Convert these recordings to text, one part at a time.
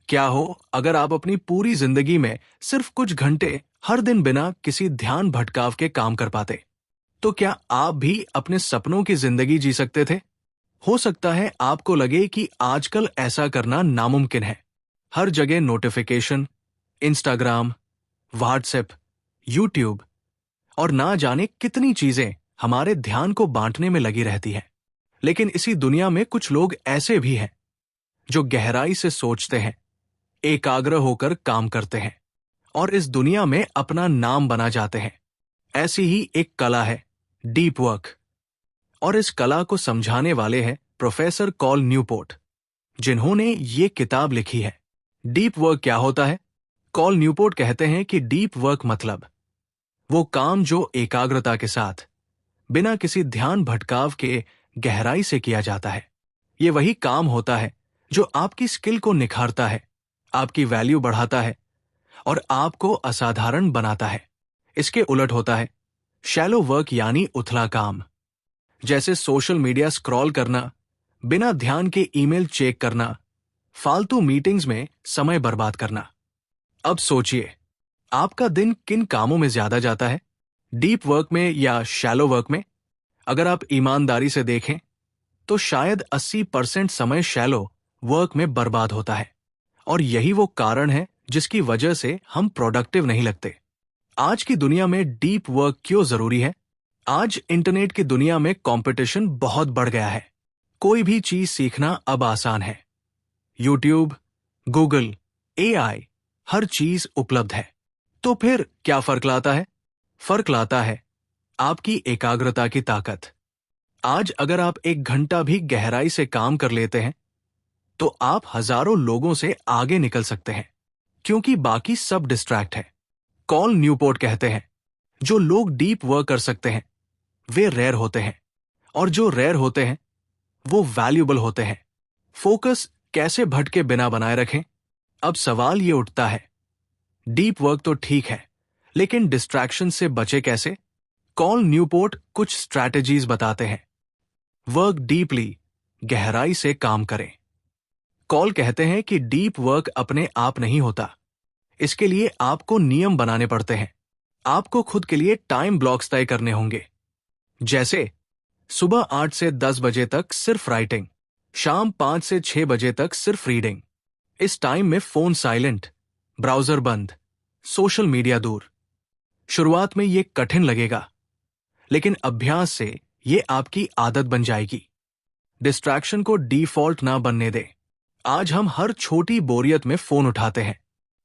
क्या हो अगर आप अपनी पूरी जिंदगी में सिर्फ कुछ घंटे हर दिन बिना किसी ध्यान भटकाव के काम कर पाते? तो क्या आप भी अपने सपनों की जिंदगी जी सकते थे? हो सकता है आपको लगे कि आजकल ऐसा करना नामुमकिन है। हर जगह नोटिफिकेशन, इंस्टाग्राम, व्हाट्सएप, यूट्यूब और ना जाने कितनी चीजें हमारे ध्यान को बांटने में लगी रहती हैं। लेकिन इसी दुनिया में कुछ लोग ऐसे भी हैं जो गहराई से सोचते हैं, एकाग्र होकर काम करते हैं और इस दुनिया में अपना नाम बना जाते हैं। ऐसी ही एक कला है डीप वर्क, और इस कला को समझाने वाले हैं प्रोफेसर कॉल न्यूपोर्ट, जिन्होंने ये किताब लिखी है। डीप वर्क क्या होता है? कॉल न्यूपोर्ट कहते हैं कि डीप वर्क मतलब वो काम जो एकाग्रता के साथ बिना किसी ध्यान भटकाव के गहराई से किया जाता है। ये वही काम होता है जो आपकी स्किल को निखारता है, आपकी वैल्यू बढ़ाता है और आपको असाधारण बनाता है। इसके उलट होता है शैलो वर्क, यानी उथला काम, जैसे सोशल मीडिया स्क्रॉल करना, बिना ध्यान के ईमेल चेक करना, फालतू मीटिंग्स में समय बर्बाद करना। अब सोचिए, आपका दिन किन कामों में ज्यादा जाता है, डीप वर्क में या शैलो वर्क में? अगर आप ईमानदारी से देखें तो शायद 80% समय शैलो वर्क में बर्बाद होता है, और यही वो कारण है जिसकी वजह से हम प्रोडक्टिव नहीं लगते। आज की दुनिया में डीप वर्क क्यों जरूरी है? आज इंटरनेट की दुनिया में कंपटीशन बहुत बढ़ गया है। कोई भी चीज सीखना अब आसान है। यूट्यूब, गूगल, एआई, हर चीज उपलब्ध है। तो फिर क्या फर्क लाता है? फर्क लाता है आपकी एकाग्रता की ताकत। आज अगर आप 1 घंटा भी गहराई से काम कर लेते हैं तो आप हजारों लोगों से आगे निकल सकते हैं, क्योंकि बाकी सब डिस्ट्रैक्ट है। कॉल न्यूपोर्ट कहते हैं, जो लोग डीप वर्क कर सकते हैं वे रेयर होते हैं, और जो रेयर होते हैं वो वैल्यूएबल होते हैं। फोकस कैसे भटके बिना बनाए रखें? अब सवाल ये उठता है, डीप वर्क तो ठीक है, लेकिन डिस्ट्रैक्शन से बचे कैसे? कॉल न्यूपोर्ट कुछ स्ट्रैटेजीज बताते हैं। वर्क डीपली, गहराई से काम करें। कॉल कहते हैं कि डीप वर्क अपने आप नहीं होता। इसके लिए आपको नियम बनाने पड़ते हैं। आपको खुद के लिए टाइम ब्लॉक्स तय करने होंगे, जैसे सुबह 8 से 10 बजे तक सिर्फ राइटिंग, शाम 5 से 6 बजे तक सिर्फ रीडिंग। इस टाइम में फोन साइलेंट, ब्राउजर बंद, सोशल मीडिया दूर। शुरुआत में ये कठिन लगेगा, लेकिन अभ्यास से ये आपकी आदत बन जाएगी। डिस्ट्रैक्शन को डिफॉल्ट ना बनने दें। आज हम हर छोटी बोरियत में फोन उठाते हैं।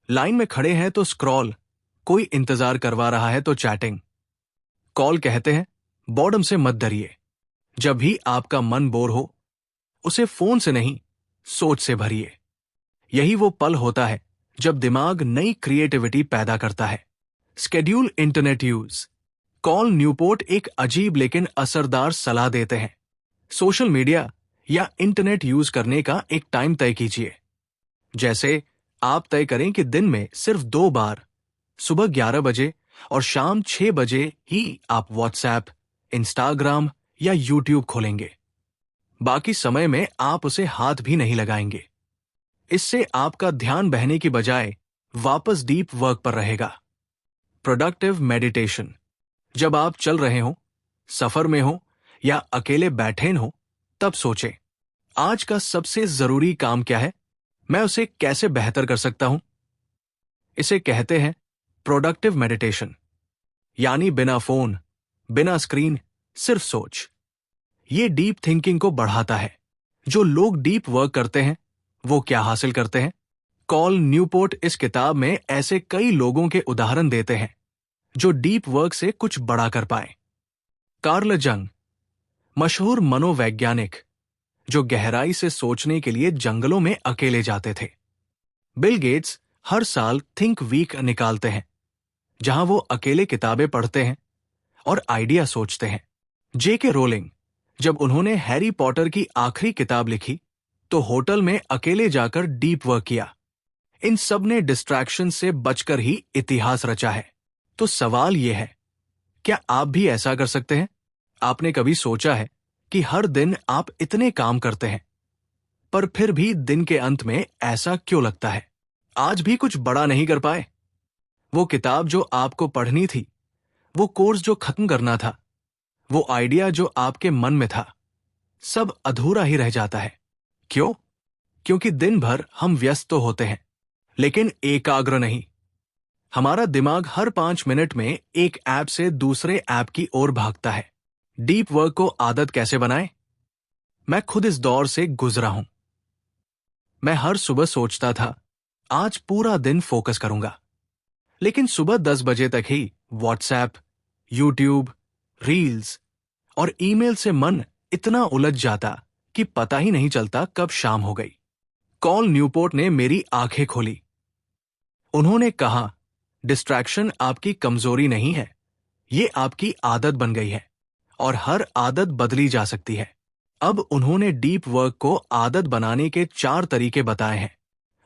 लाइन में खड़े हैं तो स्क्रॉल, कोई इंतजार करवा रहा है तो चैटिंग। कॉल कहते हैं, बॉर्डम से मत डरिए। जब भी आपका मन बोर हो, उसे फोन से नहीं, सोच से भरिए। यही वो पल होता है जब दिमाग नई क्रिएटिविटी पैदा करता है। Schedule internet use. Call Newport एक अजीब लेकिन असरदार सलाह देते हैं। सोशल मीडिया या इंटरनेट यूज करने का एक टाइम तय कीजिए। जैसे आप तय करें कि दिन में सिर्फ 2 बार, सुबह 11 बजे और शाम 6 बजे ही आप व्हाट्सएप, इंस्टाग्राम या यूट्यूब खोलेंगे। बाकी समय में आप उसे हाथ भी नहीं लगाएंगे। इससे आपका ध्यान बहने की बजाय वापस डीप वर्क पर रहेगा। Productive meditation. जब आप चल रहे हो, सफर में हो या अकेले बैठे हो, तब सोचें, आज का सबसे जरूरी काम क्या है? मैं उसे कैसे बेहतर कर सकता हूं? इसे कहते हैं प्रोडक्टिव मेडिटेशन, यानी बिना फोन, बिना स्क्रीन, सिर्फ सोच। ये डीप थिंकिंग को बढ़ाता है। जो लोग डीप वर्क करते हैं वो क्या हासिल करते हैं? कॉल न्यूपोर्ट इस किताब में ऐसे कई लोगों के उदाहरण देते हैं जो डीप वर्क से कुछ बड़ा कर पाए। कार्ल जंग, मशहूर मनोवैज्ञानिक, जो गहराई से सोचने के लिए जंगलों में अकेले जाते थे। बिल गेट्स हर साल थिंक वीक निकालते हैं, जहां वो अकेले किताबें पढ़ते हैं और आइडिया सोचते हैं। जेके रोलिंग, जब उन्होंने हैरी पॉटर की आखिरी किताब लिखी तो होटल में अकेले जाकर डीप वर्क किया। इन सब ने डिस्ट्रैक्शन से बचकर ही इतिहास रचा है। तो सवाल यह है, क्या आप भी ऐसा कर सकते हैं? आपने कभी सोचा है कि हर दिन आप इतने काम करते हैं, पर फिर भी दिन के अंत में ऐसा क्यों लगता है? आज भी कुछ बड़ा नहीं कर पाए। वो किताब जो आपको पढ़नी थी, वो कोर्स जो खत्म करना था, वो आइडिया जो आपके मन में था, सब अधूरा ही रह जाता है। क्यों? क्योंकि दिन भर हम व्यस्त तो होते हैं, लेकिन एकाग्र नहीं। हमारा दिमाग हर 5 मिनट में एक ऐप से दूसरे ऐप की ओर भागता है। डीप वर्क को आदत कैसे बनाएं? मैं खुद इस दौर से गुजरा हूं। मैं हर सुबह सोचता था, आज पूरा दिन फोकस करूंगा। लेकिन सुबह 10 बजे तक ही व्हाट्सएप, यूट्यूब, रील्स और ईमेल से मन इतना उलझ जाता कि पता ही नहीं चलता कब शाम हो गई। कॉल न्यूपोर्ट ने मेरी आंखें खोली। उन्होंने कहा, डिस्ट्रैक्शन आपकी कमजोरी नहीं है, ये आपकी आदत बन गई है और हर आदत बदली जा सकती है। अब उन्होंने डीप वर्क को आदत बनाने के 4 तरीके बताए हैं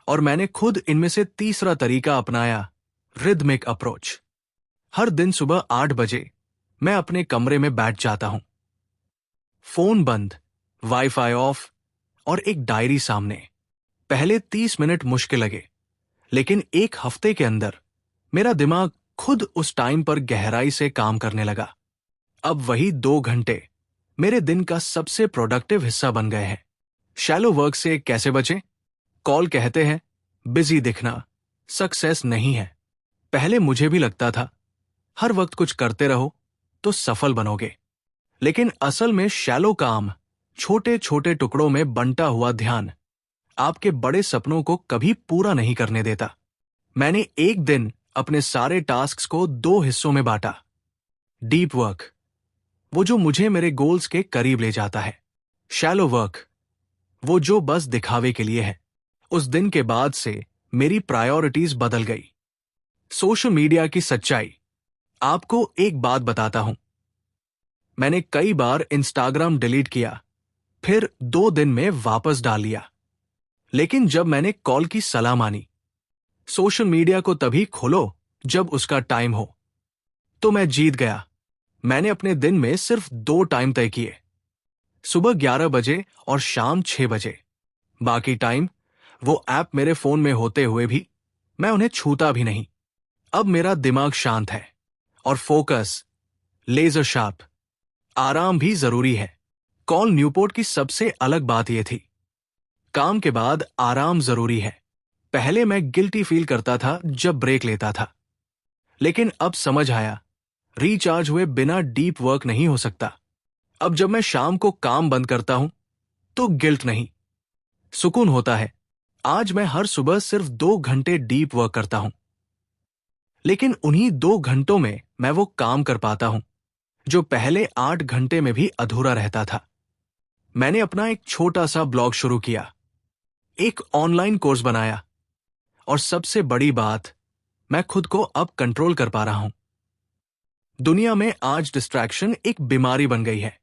और मैंने खुद इनमें से तीसरा तरीका अपनाया, रिदमिक अप्रोच। हर दिन सुबह 8 बजे मैं अपने कमरे में बैठ जाता हूं। फोन बंद, वाईफाई ऑफ और एक डायरी सामने। पहले 30 मिनट मुश्किल लगे, लेकिन एक हफ्ते के अंदर मेरा दिमाग खुद उस टाइम पर गहराई से काम करने लगा। अब वही 2 घंटे मेरे दिन का सबसे प्रोडक्टिव हिस्सा बन गए हैं। शैलो वर्क से कैसे बचें? कॉल कहते हैं, बिजी दिखना सक्सेस नहीं है। पहले मुझे भी लगता था, हर वक्त कुछ करते रहो तो सफल बनोगे। लेकिन असल में शैलो काम, छोटे छोटे टुकड़ों में बंटा हुआ ध्यान, आपके बड़े सपनों को कभी पूरा नहीं करने देता। मैंने एक दिन अपने सारे टास्क्स को 2 हिस्सों में बांटा। डीप वर्क, वो जो मुझे मेरे गोल्स के करीब ले जाता है। शैलो वर्क, वो जो बस दिखावे के लिए है। उस दिन के बाद से मेरी प्रायोरिटीज बदल गई। सोशल मीडिया की सच्चाई, आपको एक बात बताता हूं। मैंने कई बार इंस्टाग्राम डिलीट किया, फिर 2 दिन में वापस डाल लिया। लेकिन जब मैंने कॉल की सलाह मानी, सोशल मीडिया को तभी खोलो जब उसका टाइम हो, तो मैं जीत गया। मैंने अपने दिन में सिर्फ 2 टाइम तय किए, सुबह 11 बजे और शाम 6 बजे। बाकी टाइम वो ऐप मेरे फोन में होते हुए भी मैं उन्हें छूता भी नहीं। अब मेरा दिमाग शांत है और फोकस लेजर शार्प। आराम भी जरूरी है। कॉल न्यूपोर्ट की सबसे अलग बात यह थी, काम के बाद आराम जरूरी है। पहले मैं गिल्टी फील करता था जब ब्रेक लेता था, लेकिन अब समझ आया, रिचार्ज हुए बिना डीप वर्क नहीं हो सकता। अब जब मैं शाम को काम बंद करता हूं तो गिल्ट नहीं, सुकून होता है। आज मैं हर सुबह सिर्फ 2 घंटे डीप वर्क करता हूं, लेकिन उन्हीं 2 घंटों में मैं वो काम कर पाता हूं जो पहले 8 घंटे में भी अधूरा रहता था। मैंने अपना एक छोटा सा ब्लॉग शुरू किया, एक ऑनलाइन कोर्स बनाया और सबसे बड़ी बात, मैं खुद को अब कंट्रोल कर पा रहा हूं। दुनिया में आज डिस्ट्रैक्शन एक बीमारी बन गई है,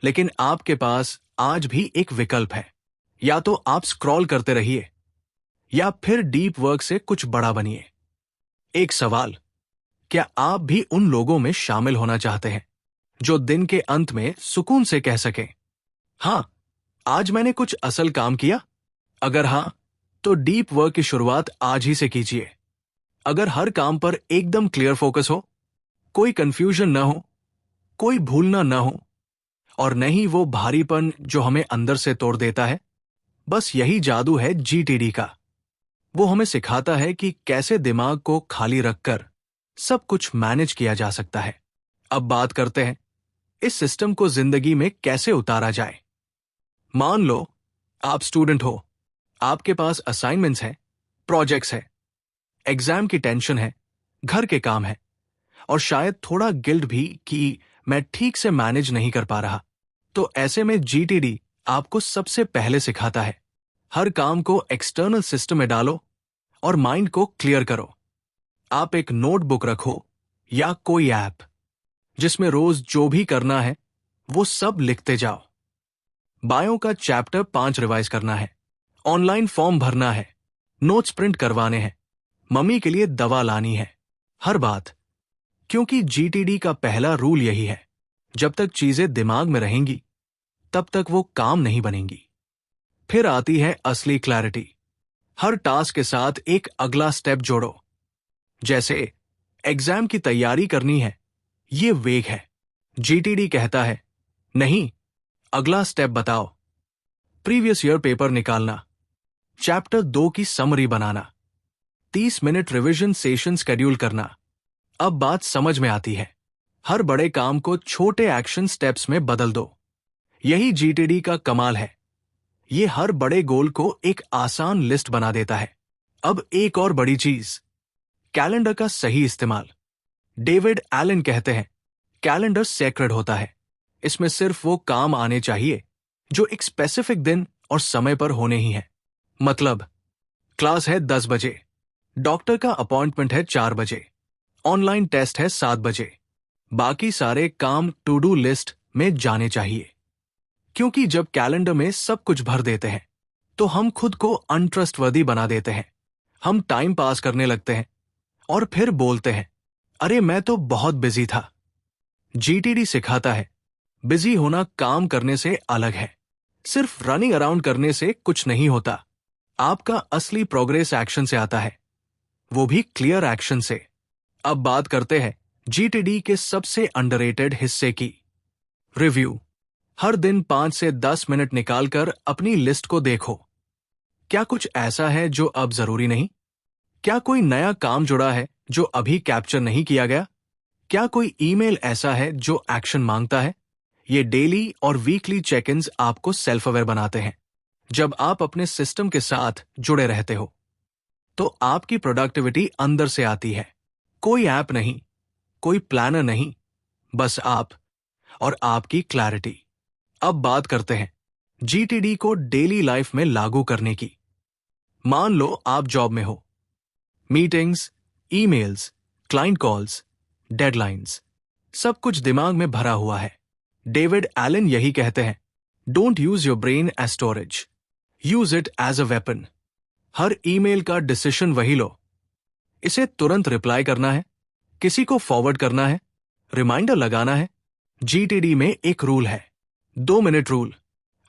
लेकिन आपके पास आज भी एक विकल्प है। या तो आप स्क्रॉल करते रहिए या फिर डीप वर्क से कुछ बड़ा बनिए। एक सवाल, क्या आप भी उन लोगों में शामिल होना चाहते हैं जो दिन के अंत में सुकून से कह सकें, हां, आज मैंने कुछ असल काम किया? अगर हां, तो डीप वर्क की शुरुआत आज ही से कीजिए। अगर हर काम पर एकदम क्लियर फोकस हो, कोई कंफ्यूजन ना हो, कोई भूलना ना हो और नहीं वो भारीपन जो हमें अंदर से तोड़ देता है, बस यही जादू है जीटीडी का। वो हमें सिखाता है कि कैसे दिमाग को खाली रखकर सब कुछ मैनेज किया जा सकता है। अब बात करते हैं, इस सिस्टम को जिंदगी में कैसे उतारा जाए। मान लो आप स्टूडेंट हो, आपके पास असाइनमेंट्स हैं, प्रोजेक्ट्स हैं, एग्जाम की टेंशन है, घर के काम है और शायद थोड़ा गिल्ट भी कि मैं ठीक से मैनेज नहीं कर पा रहा। तो ऐसे में जीटीडी आपको सबसे पहले सिखाता है, हर काम को एक्सटर्नल सिस्टम में डालो और माइंड को क्लियर करो। आप एक नोटबुक रखो या कोई ऐप जिसमें रोज जो भी करना है वो सब लिखते जाओ। बायो का चैप्टर 5 रिवाइज करना है, ऑनलाइन फॉर्म भरना है, नोट्स प्रिंट करवाने हैं, मम्मी के लिए दवा लानी है, हर बात। क्योंकि जीटीडी का पहला रूल यही है, जब तक चीजें दिमाग में रहेंगी तब तक वो काम नहीं बनेंगी। फिर आती है असली क्लैरिटी। हर टास्क के साथ एक अगला स्टेप जोड़ो। जैसे एग्जाम की तैयारी करनी है, ये वेग है। जीटीडी कहता है, नहीं, अगला स्टेप बताओ। प्रीवियस ईयर पेपर निकालना, चैप्टर 2 की समरी बनाना, 30 मिनट रिवीजन सेशन शेड्यूल करना। अब बात समझ में आती है। हर बड़े काम को छोटे एक्शन स्टेप्स में बदल दो। यही जीटीडी का कमाल है। ये हर बड़े गोल को एक आसान लिस्ट बना देता है। अब एक और बड़ी चीज, कैलेंडर का सही इस्तेमाल। डेविड एलन कहते हैं, कैलेंडर सेक्रेड होता है। इसमें सिर्फ वो काम आने चाहिए जो एक स्पेसिफिक दिन और समय पर होने ही है। मतलब, क्लास है 10 बजे, डॉक्टर का अपॉइंटमेंट है 4 बजे, ऑनलाइन टेस्ट है 7 बजे। बाकी सारे काम टू डू लिस्ट में जाने चाहिए। क्योंकि जब कैलेंडर में सब कुछ भर देते हैं तो हम खुद को अनट्रस्टवर्दी बना देते हैं। हम टाइम पास करने लगते हैं और फिर बोलते हैं, अरे मैं तो बहुत बिजी था। जीटीडी सिखाता है, बिजी होना काम करने से अलग है। सिर्फ रनिंग अराउंड करने से कुछ नहीं होता। आपका असली प्रोग्रेस एक्शन से आता है, वो भी क्लियर एक्शन से। अब बात करते हैं जीटीडी के सबसे अंडररेटेड हिस्से की, रिव्यू। हर दिन 5 से 10 मिनट निकालकर अपनी लिस्ट को देखो। क्या कुछ ऐसा है जो अब जरूरी नहीं? क्या कोई नया काम जुड़ा है जो अभी कैप्चर नहीं किया गया? क्या कोई ईमेल ऐसा है जो एक्शन मांगता है? ये डेली और वीकली चेक इन्स आपको सेल्फ अवेयर बनाते हैं। जब आप अपने सिस्टम के साथ जुड़े रहते हो तो आपकी प्रोडक्टिविटी अंदर से आती है। कोई ऐप नहीं, कोई प्लानर नहीं, बस आप और आपकी क्लैरिटी। अब बात करते हैं जीटीडी को डेली लाइफ में लागू करने की। मान लो आप जॉब में हो। Meetings, emails, client calls, deadlines, सब कुछ दिमाग में भरा हुआ है। डेविड एलन यही कहते हैं, don't use your brain as storage, use it as a weapon. हर ईमेल का डिसीजन वही लो। इसे तुरंत रिप्लाई करना है, किसी को फॉरवर्ड करना है, रिमाइंडर लगाना है। जीटीडी में एक रूल है, 2 मिनट रूल।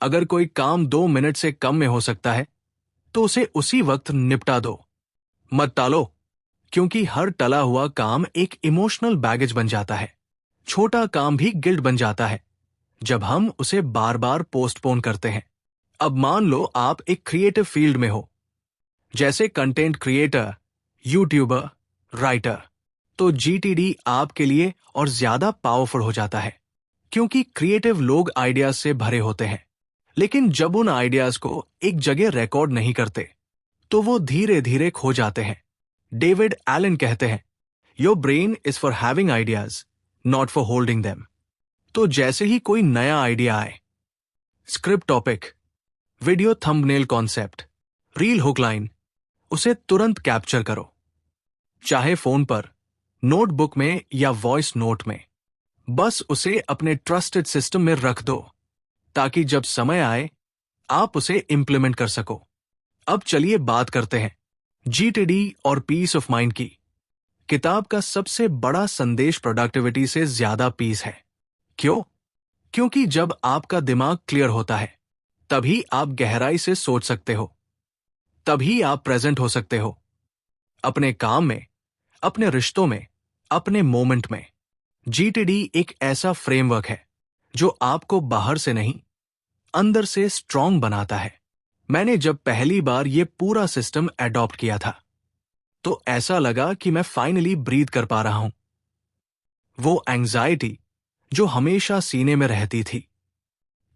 अगर कोई काम 2 मिनट से कम में हो सकता है तो उसे उसी वक्त निपटा दो। मत टालो, क्योंकि हर टला हुआ काम एक इमोशनल बैगेज बन जाता है। छोटा काम भी गिल्ट बन जाता है जब हम उसे बार बार पोस्टपोन करते हैं। अब मान लो आप एक क्रिएटिव फील्ड में हो, जैसे कंटेंट क्रिएटर, यूट्यूबर, राइटर, तो जीटीडी आपके लिए और ज्यादा पावरफुल हो जाता है। क्योंकि क्रिएटिव लोग आइडियाज से भरे होते हैं, लेकिन जब उन आइडियाज को एक जगह रिकॉर्ड नहीं करते तो वो धीरे धीरे खो जाते हैं। डेविड एलन कहते हैं, your brain is for having ideas, not for holding them. तो जैसे ही कोई नया आइडिया आए, script topic, video thumbnail concept, reel hook line, उसे तुरंत कैप्चर करो। चाहे फोन पर, नोटबुक में या वॉइस नोट में। बस उसे अपने ट्रस्टेड सिस्टम में रख दो ताकि जब समय आए आप उसे इंप्लीमेंट कर सको। अब चलिए बात करते हैं जीटीडी और पीस ऑफ माइंड की। किताब का सबसे बड़ा संदेश प्रोडक्टिविटी से ज्यादा पीस है। क्यों? क्योंकि जब आपका दिमाग क्लियर होता है तभी आप गहराई से सोच सकते हो, तभी आप प्रेजेंट हो सकते हो, अपने काम में, अपने रिश्तों में, अपने मोमेंट में। जीटीडी एक ऐसा फ्रेमवर्क है जो आपको बाहर से नहीं, अंदर से स्ट्रांग बनाता है। मैंने जब पहली बार ये पूरा सिस्टम अडॉप्ट किया था तो ऐसा लगा कि मैं फाइनली ब्रीथ कर पा रहा हूं। वो एंजाइटी जो हमेशा सीने में रहती थी,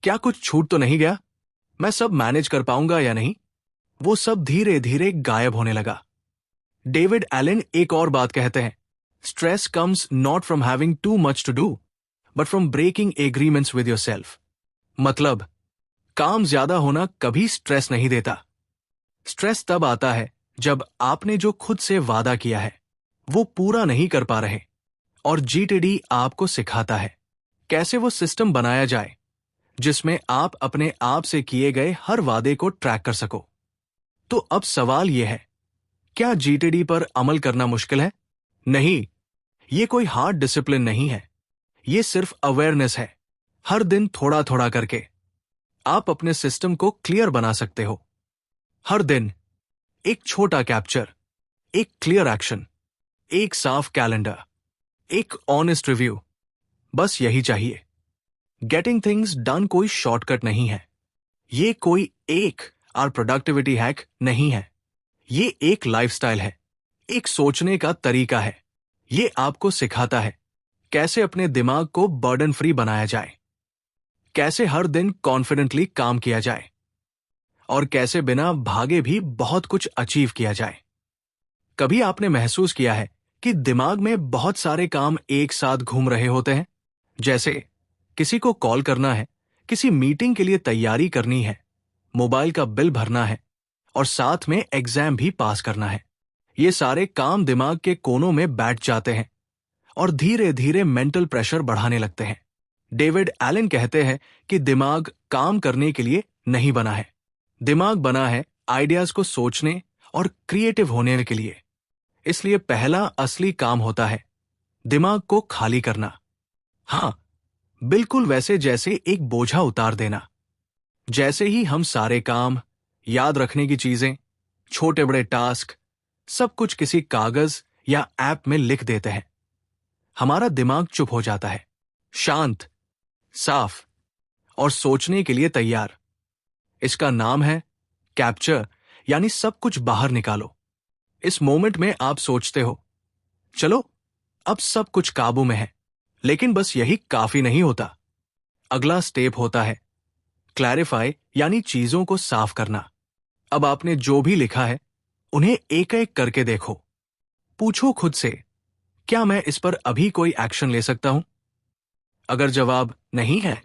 क्या कुछ छूट तो नहीं गया, मैं सब मैनेज कर पाऊंगा या नहीं, वो सब धीरे धीरे गायब होने लगा। डेविड एलन एक और बात कहते हैं, stress comes not from having too much to do but from breaking agreements with yourself. मतलब, काम ज्यादा होना कभी स्ट्रेस नहीं देता। स्ट्रेस तब आता है जब आपने जो खुद से वादा किया है वो पूरा नहीं कर पा रहे। और जीटीडी आपको सिखाता है कैसे वो सिस्टम बनाया जाए जिसमें आप अपने आप से किए गए हर वादे को ट्रैक कर सको। तो अब सवाल यह है, क्या जीटीडी पर अमल करना मुश्किल है? नहीं, ये कोई हार्ड डिसिप्लिन नहीं है, ये सिर्फ अवेयरनेस है। हर दिन थोड़ा थोड़ा करके आप अपने सिस्टम को क्लियर बना सकते हो। हर दिन एक छोटा कैप्चर, एक क्लियर एक्शन, एक साफ कैलेंडर, एक ऑनेस्ट रिव्यू, बस यही चाहिए। गेटिंग थिंग्स डन कोई शॉर्टकट नहीं है। ये कोई एक आर प्रोडक्टिविटी हैक नहीं है। ये एक लाइफस्टाइल है, एक सोचने का तरीका है। ये आपको सिखाता है कैसे अपने दिमाग को बर्डन फ्री बनाया जाए, कैसे हर दिन कॉन्फिडेंटली काम किया जाए, और कैसे बिना भागे भी बहुत कुछ अचीव किया जाए। कभी आपने महसूस किया है कि दिमाग में बहुत सारे काम एक साथ घूम रहे होते हैं? जैसे किसी को कॉल करना है, किसी मीटिंग के लिए तैयारी करनी है, मोबाइल का बिल भरना है और साथ में एग्जाम भी पास करना है। ये सारे काम दिमाग के कोनों में बैठ जाते हैं और धीरे धीरे मेंटल प्रेशर बढ़ाने लगते हैं। डेविड एलन कहते हैं कि दिमाग काम करने के लिए नहीं बना है। दिमाग बना है आइडियाज को सोचने और क्रिएटिव होने के लिए। इसलिए पहला असली काम होता है दिमाग को खाली करना। हां, बिल्कुल वैसे जैसे एक बोझा उतार देना। जैसे ही हम सारे काम, याद रखने की चीजें, छोटे बड़े टास्क, सब कुछ किसी कागज या ऐप में लिख देते हैं, हमारा दिमाग चुप हो जाता है, शांत, साफ और सोचने के लिए तैयार। इसका नाम है कैप्चर, यानी सब कुछ बाहर निकालो। इस मोमेंट में आप सोचते हो, चलो अब सब कुछ काबू में है। लेकिन बस यही काफी नहीं होता। अगला स्टेप होता है क्लैरिफाई, यानी चीजों को साफ करना। अब आपने जो भी लिखा है उन्हें एक एक करके देखो। पूछो खुद से, क्या मैं इस पर अभी कोई एक्शन ले सकता हूं? अगर जवाब नहीं है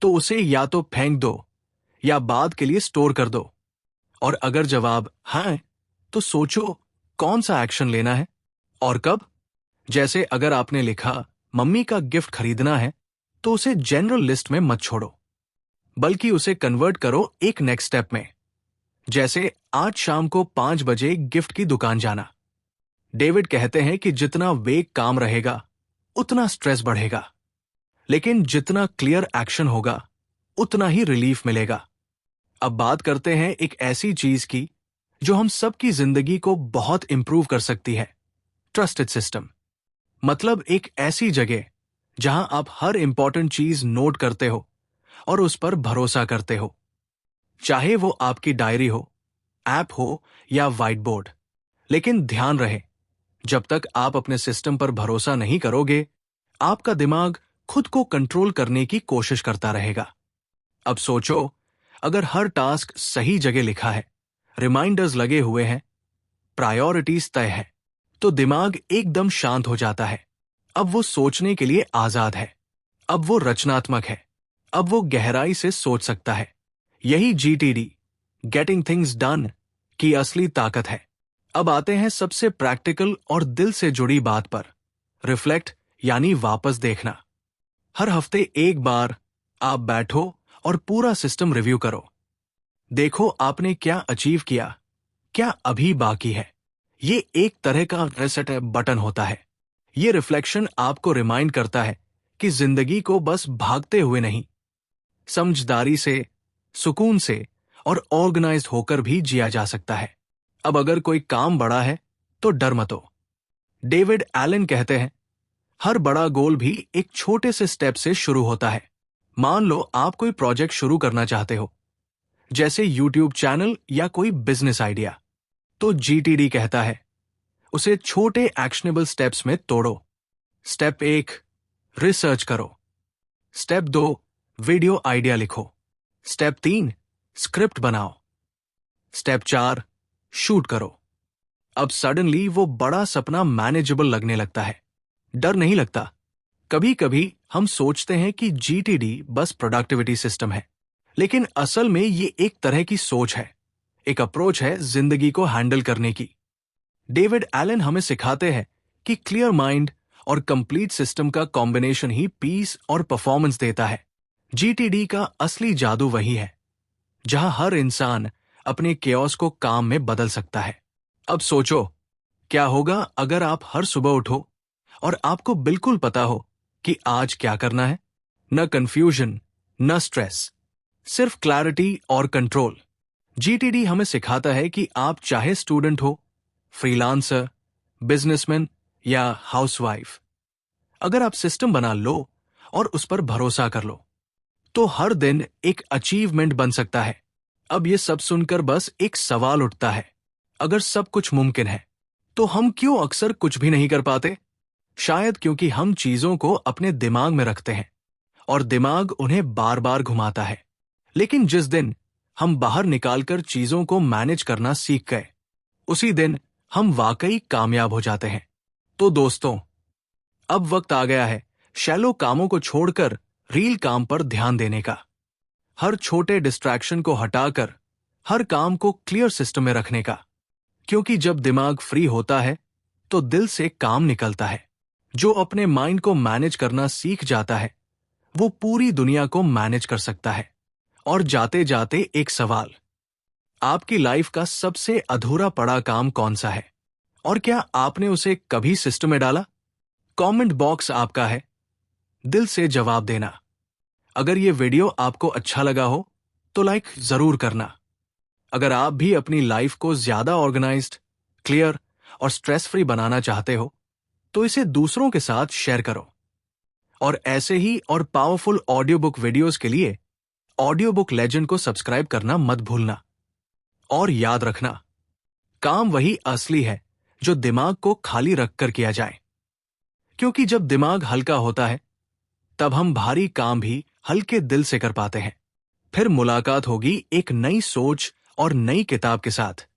तो उसे या तो फेंक दो या बाद के लिए स्टोर कर दो। और अगर जवाब हाँ है तो सोचो कौन सा एक्शन लेना है और कब। जैसे अगर आपने लिखा मम्मी का गिफ्ट खरीदना है तो उसे जनरल लिस्ट में मत छोड़ो, बल्कि उसे कन्वर्ट करो एक नेक्स्ट स्टेप में। जैसे आज शाम को 5 बजे गिफ्ट की दुकान जाना। डेविड कहते हैं कि जितना वेग काम रहेगा उतना स्ट्रेस बढ़ेगा, लेकिन जितना क्लियर एक्शन होगा उतना ही रिलीफ मिलेगा। अब बात करते हैं एक ऐसी चीज की जो हम सबकी जिंदगी को बहुत इंप्रूव कर सकती है, ट्रस्टेड सिस्टम। मतलब एक ऐसी जगह जहां आप हर इंपॉर्टेंट चीज नोट करते हो और उस पर भरोसा करते हो, चाहे वो आपकी डायरी हो, ऐप हो या व्हाइट बोर्ड। लेकिन ध्यान रहे, जब तक आप अपने सिस्टम पर भरोसा नहीं करोगे, आपका दिमाग खुद को कंट्रोल करने की कोशिश करता रहेगा। अब सोचो, अगर हर टास्क सही जगह लिखा है, रिमाइंडर्स लगे हुए हैं, प्रायोरिटीज तय है, तो दिमाग एकदम शांत हो जाता है। अब वो सोचने के लिए आजाद है, अब वो रचनात्मक है, अब वो गहराई से सोच सकता है। यही GTD, गेटिंग थिंग्स डन, की असली ताकत है। अब आते हैं सबसे प्रैक्टिकल और दिल से जुड़ी बात पर, रिफ्लेक्ट, यानी वापस देखना। हर हफ्ते एक बार आप बैठो और पूरा सिस्टम रिव्यू करो। देखो आपने क्या अचीव किया, क्या अभी बाकी है। ये एक तरह का रीसेट बटन होता है। ये रिफ्लेक्शन आपको रिमाइंड करता है कि जिंदगी को बस भागते हुए नहीं, समझदारी से, सुकून से और ऑर्गेनाइज्ड होकर भी जिया जा सकता है। अब अगर कोई काम बड़ा है तो डर मत हो। डेविड एलन कहते हैं, हर बड़ा गोल भी एक छोटे से स्टेप से शुरू होता है। मान लो आप कोई प्रोजेक्ट शुरू करना चाहते हो, जैसे यूट्यूब चैनल या कोई बिजनेस आइडिया, तो GTD कहता है उसे छोटे एक्शनेबल स्टेप्स में तोड़ो। स्टेप 1, रिसर्च करो। स्टेप 2, वीडियो आइडिया लिखो। स्टेप 3, स्क्रिप्ट बनाओ। स्टेप 4, शूट करो। अब सडनली वो बड़ा सपना मैनेजेबल लगने लगता है, डर नहीं लगता। कभी कभी हम सोचते हैं कि GTD बस प्रोडक्टिविटी सिस्टम है, लेकिन असल में ये एक तरह की सोच है, एक अप्रोच है जिंदगी को हैंडल करने की। डेविड एलन हमें सिखाते हैं कि क्लियर माइंड और कंप्लीट सिस्टम का कॉम्बिनेशन ही पीस और परफॉर्मेंस देता है। GTD का असली जादू वही है जहां हर इंसान अपने केओस को काम में बदल सकता है। अब सोचो, क्या होगा अगर आप हर सुबह उठो और आपको बिल्कुल पता हो कि आज क्या करना है? न कंफ्यूजन, न स्ट्रेस, सिर्फ क्लैरिटी और कंट्रोल। जीटीडी हमें सिखाता है कि आप चाहे स्टूडेंट हो, फ्रीलांसर, बिजनेसमैन या हाउसवाइफ, अगर आप सिस्टम बना लो और उस पर भरोसा कर लो तो हर दिन एक अचीवमेंट बन सकता है। अब ये सब सुनकर बस एक सवाल उठता है, अगर सब कुछ मुमकिन है तो हम क्यों अक्सर कुछ भी नहीं कर पाते? शायद क्योंकि हम चीजों को अपने दिमाग में रखते हैं और दिमाग उन्हें बार बार घुमाता है। लेकिन जिस दिन हम बाहर निकालकर चीजों को मैनेज करना सीख गए, उसी दिन हम वाकई कामयाब हो जाते हैं। तो दोस्तों, अब वक्त आ गया है शैलो कामों को छोड़कर रील काम पर ध्यान देने का। हर छोटे डिस्ट्रैक्शन को हटाकर हर काम को क्लियर सिस्टम में रखने का। क्योंकि जब दिमाग फ्री होता है तो दिल से काम निकलता है। जो अपने माइंड को मैनेज करना सीख जाता है वो पूरी दुनिया को मैनेज कर सकता है। और जाते जाते एक सवाल, आपकी लाइफ का सबसे अधूरा पड़ा काम कौन सा है और क्या आपने उसे कभी सिस्टम में डाला? कमेंट बॉक्स आपका है, दिल से जवाब देना। अगर ये वीडियो आपको अच्छा लगा हो तो लाइक जरूर करना। अगर आप भी अपनी लाइफ को ज्यादा ऑर्गेनाइज्ड, क्लियर और स्ट्रेस फ्री बनाना चाहते हो तो इसे दूसरों के साथ शेयर करो। और ऐसे ही और पावरफुल ऑडियो बुक वीडियोस के लिए ऑडियो बुक लेजेंड को सब्सक्राइब करना मत भूलना। और याद रखना, काम वही असली है जो दिमाग को खाली रखकर किया जाए। क्योंकि जब दिमाग हल्का होता है तब हम भारी काम भी हल्के दिल से कर पाते हैं। फिर मुलाकात होगी एक नई सोच और नई किताब के साथ।